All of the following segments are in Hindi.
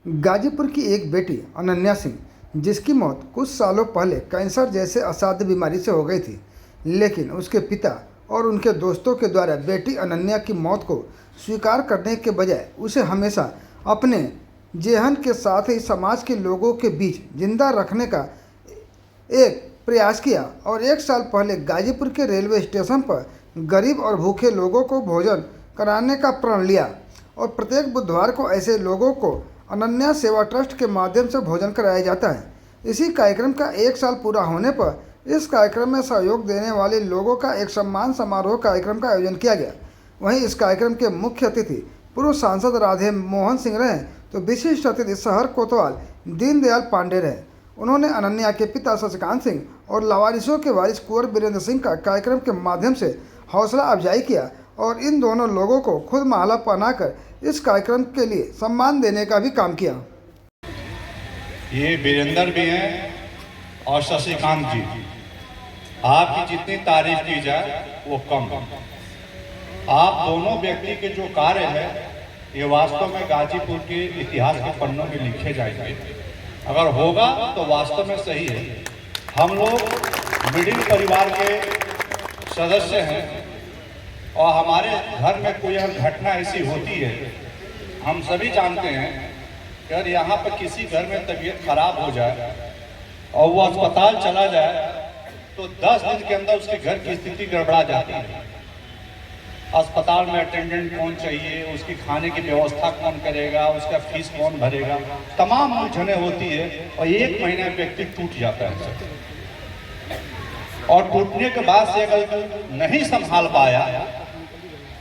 गाजीपुर की एक बेटी अनन्या सिंह, जिसकी मौत कुछ सालों पहले कैंसर जैसे असाध्य बीमारी से हो गई थी, लेकिन उसके पिता और उनके दोस्तों के द्वारा बेटी अनन्या की मौत को स्वीकार करने के बजाय उसे हमेशा अपने जेहन के साथ ही समाज के लोगों के बीच जिंदा रखने का एक प्रयास किया और एक साल पहले गाजीपुर के रेलवे स्टेशन पर गरीब और भूखे लोगों को भोजन कराने का प्रण लिया और प्रत्येक बुधवार को ऐसे लोगों को अनन्या सेवा ट्रस्ट के माध्यम से भोजन कराया जाता है। इसी कार्यक्रम का एक साल पूरा होने पर इस कार्यक्रम में सहयोग देने वाले लोगों का एक सम्मान समारोह कार्यक्रम का आयोजन किया गया। वहीं इस कार्यक्रम के मुख्य अतिथि पूर्व सांसद राधे मोहन सिंह रहे, तो विशिष्ट अतिथि शहर कोतवाल दीनदयाल पांडे रहे। उन्होंने अनन्या के पिता शशिकांत सिंह और लावारिसों के वारिस कुंवर बीरेंद्र सिंह का कार्यक्रम के माध्यम से हौसला अफजाई किया और इन दोनों लोगों को खुद माला पहनाकर इस कार्यक्रम के लिए सम्मान देने का भी काम किया। ये बीरेंद्र भी हैं और शशिकांत जी, आपकी जितनी तारीफ की जाए वो कम है। आप दोनों व्यक्ति के जो कार्य है ये वास्तव में गाजीपुर के इतिहास के पन्नों में लिखे जाएंगे। अगर होगा तो वास्तव में सही है। हम लोग मिडिल परिवार के सदस्य हैं और हमारे घर में कोई अगर घटना ऐसी होती है, हम सभी जानते हैं कि अगर यहाँ पर किसी घर में तबीयत खराब हो जाए और वो अस्पताल चला जाए तो 10 दिन के अंदर उसके घर की स्थिति गड़बड़ा जाती है। अस्पताल में अटेंडेंट कौन चाहिए, उसकी खाने की व्यवस्था कौन करेगा, उसका फीस कौन भरेगा, तमाम उलझने होती है और 1 महीने में व्यक्ति टूट जाता है। और टूटने के बाद से अगर नहीं संभाल पाया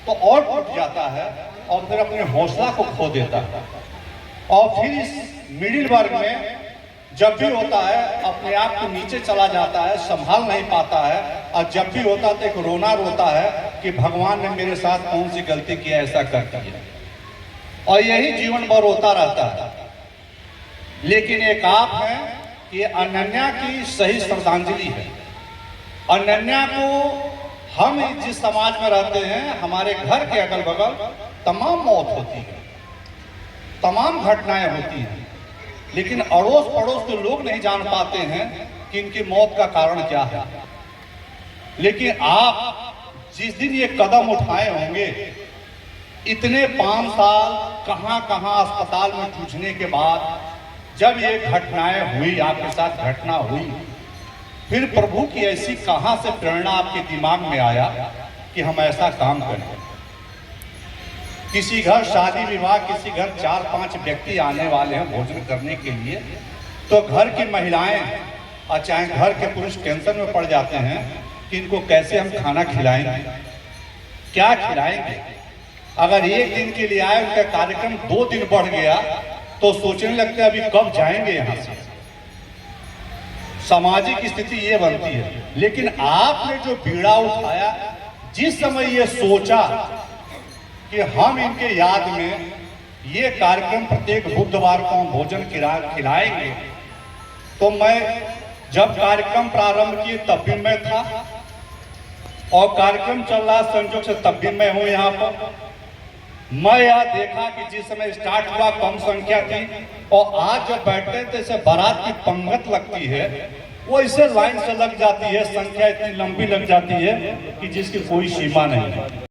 तो और टूट जाता है और फिर अपने हौसला को खो देता है। और फिर इस मिडिल वर्ग में जब भी होता है अपने आप को नीचे चला जाता है, संभाल नहीं पाता है और जब भी होता तो एक रोना रोता है कि भगवान ने मेरे साथ कौन सी गलती की, ऐसा कर दिया। और यही जीवन भर होता रहता है। लेकिन एक आप हैं कि अनन्या की सही श्रद्धांजलि है। अनन्या को हम जिस समाज में रहते हैं, हमारे घर के अगल बगल तमाम मौत होती है, तमाम घटनाएं होती हैं, लेकिन अड़ोस पड़ोस के लोग नहीं जान पाते हैं कि इनकी मौत का कारण क्या है। लेकिन आप जिस दिन ये कदम उठाए होंगे, इतने 5 साल कहां कहां अस्पताल में पूछने के बाद जब ये घटनाएं हुई, आपके साथ घटना हुई, फिर प्रभु की ऐसी कहां से प्रेरणा आपके दिमाग में आया कि हम ऐसा काम करें। किसी घर शादी विवाह, किसी घर 4-5 व्यक्ति आने वाले हैं भोजन करने के लिए, तो घर की महिलाएं और चाहे घर के पुरुष टेंशन में पड़ जाते हैं कि इनको कैसे हम खाना खिलाएंगे, क्या खिलाएंगे। अगर 1 दिन के लिए आए, उनका कार्यक्रम 2 दिन बढ़ गया तो सोचने लगते हैं अभी कब जाएंगे यहाँ से। सामाजिक स्थिति ये बनती है। लेकिन आपने जो बीड़ा उठाया, जिस समय ये सोचा कि हम इनके याद में ये कार्यक्रम प्रत्येक बुधवार को हम भोजन खिलाएंगे, तो मैं जब कार्यक्रम प्रारंभ किए तब भी मैं था और कार्यक्रम चल रहा संयोग से तब भी मैं हूं यहाँ पर। मैं यह देखा कि जिस समय स्टार्ट हुआ कम संख्या थी और आज जब बैठते थे जैसे बारात की पंगत लगती है, वो इसे लाइन से लग जाती है, संख्या इतनी लंबी लग जाती है कि जिसकी कोई सीमा नहीं है।